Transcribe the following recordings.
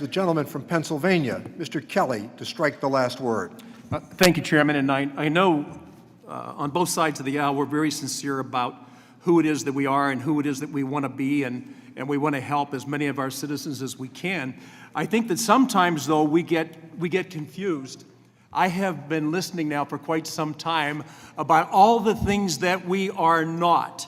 The gentleman from Pennsylvania, Mr. Kelly, to strike the last word. Thank you, Chairman. And I know on both sides of the aisle we're very sincere about who it is that we are and who it is that we want to be, and we want to help as many of our citizens as we can. I think that sometimes, though, we get confused. I have been listening now for quite some time about all the things that we are not.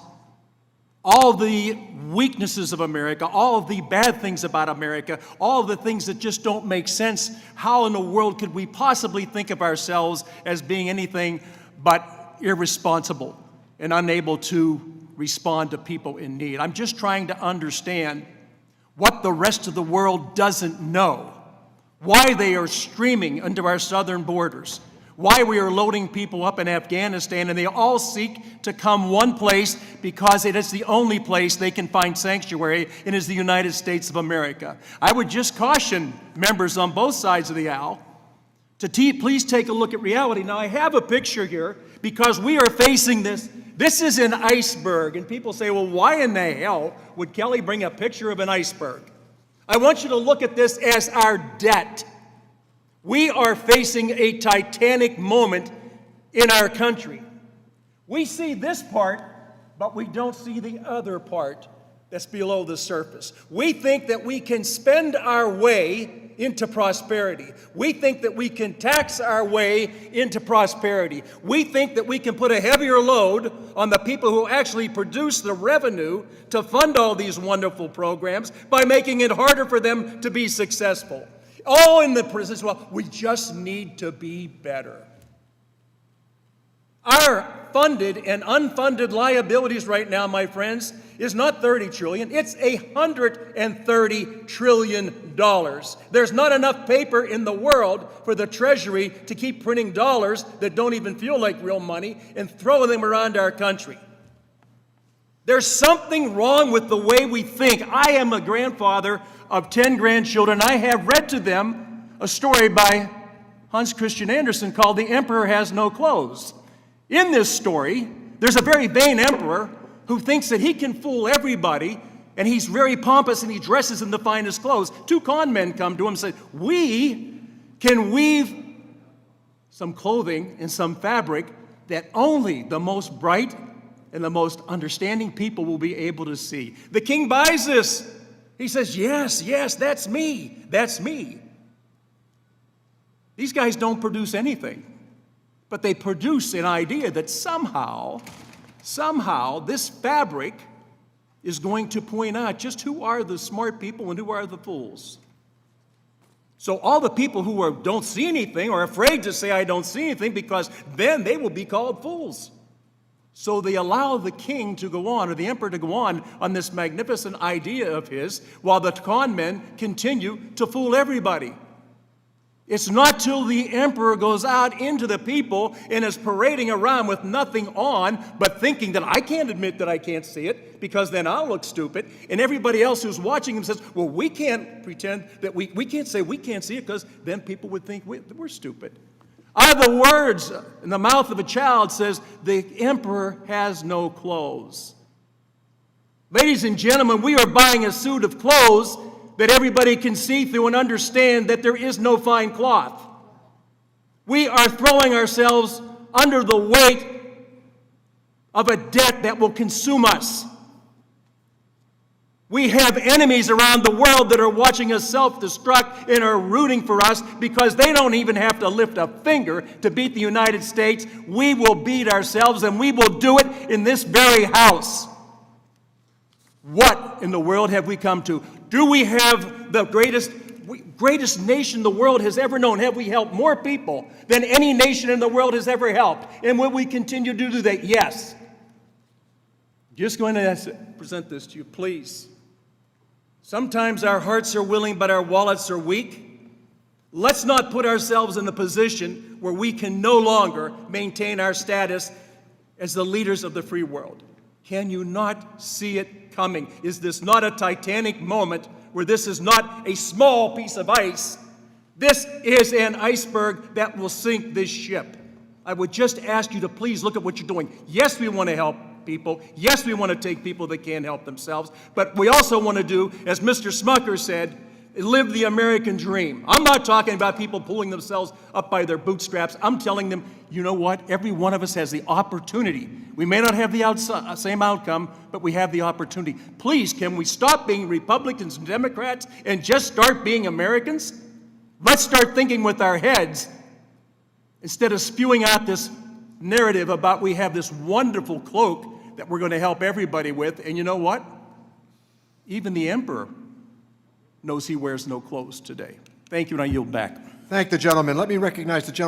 All the weaknesses of America, all of the bad things about America, all of the things that just don't make sense. How in the world could we possibly think of ourselves as being anything but irresponsible and unable to respond to people in need? I'm just trying to understand what the rest of the world doesn't know, why they are streaming into our southern borders, why we are loading people up in Afghanistan, and they all seek to come one place because it is the only place they can find sanctuary, and is the United States of America. I would just caution members on both sides of the aisle to please take a look at reality. Now, I have a picture here because we are facing this. This is an iceberg, and people say, well, why in the hell would Kelly bring a picture of an iceberg? I want you to look at this as our debt. We are facing a titanic moment in our country. We see this part, but we don't see the other part that's below the surface. We think that we can spend our way into prosperity. We think that we can tax our way into prosperity. We think that we can put a heavier load on the people who actually produce the revenue to fund all these wonderful programs by making it harder for them to be successful. All in the presence, well, we just need to be better. Our funded and unfunded liabilities right now, my friends, is not $30 trillion, it's $130 trillion. There's not enough paper in the world for the Treasury to keep printing dollars that don't even feel like real money and throwing them around our country. There's something wrong with the way we think. I am a grandfather of 10 grandchildren. I have read to them a story by Hans Christian Andersen called The Emperor Has No Clothes. In this story, there's a very vain emperor who thinks that he can fool everybody, and he's very pompous and he dresses in the finest clothes. Two con men come to him and say, we can weave some clothing and some fabric that only the most bright and the most understanding people will be able to see. The king buys this. He says, yes, that's me. That's me. These guys don't produce anything, but they produce an idea that somehow this fabric is going to point out just who are the smart people and who are the fools. So all the people who don't see anything are afraid to say, I don't see anything, because then they will be called fools. So they allow the king to go on, or the emperor to go on this magnificent idea of his, while the con men continue to fool everybody. It's not till the emperor goes out into the people and is parading around with nothing on, but thinking that I can't admit that I can't see it, because then I'll look stupid. And everybody else who's watching him says, well, we can't pretend that we can't say we can't see it, because then people would think we're stupid. Out of the words in the mouth of a child says, the emperor has no clothes. Ladies and gentlemen, we are buying a suit of clothes that everybody can see through and understand that there is no fine cloth. We are throwing ourselves under the weight of a debt that will consume us. We have enemies around the world that are watching us self-destruct and are rooting for us because they don't even have to lift a finger to beat the United States. We will beat ourselves, and we will do it in this very house. What in the world have we come to? Do we have the greatest nation the world has ever known? Have we helped more people than any nation in the world has ever helped? And will we continue to do that? Yes. Just going to present this to you, please. Sometimes our hearts are willing, but our wallets are weak. Let's not put ourselves in a position where we can no longer maintain our status as the leaders of the free world. Can you not see it coming? Is this not a titanic moment where this is not a small piece of ice? This is an iceberg that will sink this ship. I would just ask you to please look at what you're doing. Yes, we want to help people. Yes, we want to take people that can't help themselves. But we also want to do, as Mr. Smucker said, live the American dream. I'm not talking about people pulling themselves up by their bootstraps. I'm telling them, you know what? Every one of us has the opportunity. We may not have the same outcome, but we have the opportunity. Please, can we stop being Republicans and Democrats and just start being Americans? Let's start thinking with our heads instead of spewing out this narrative about we have this wonderful cloak that we're going to help everybody with. And you know what? Even the emperor knows he wears no clothes today. Thank you, and I yield back. Thank the gentleman. Let me recognize the gentleman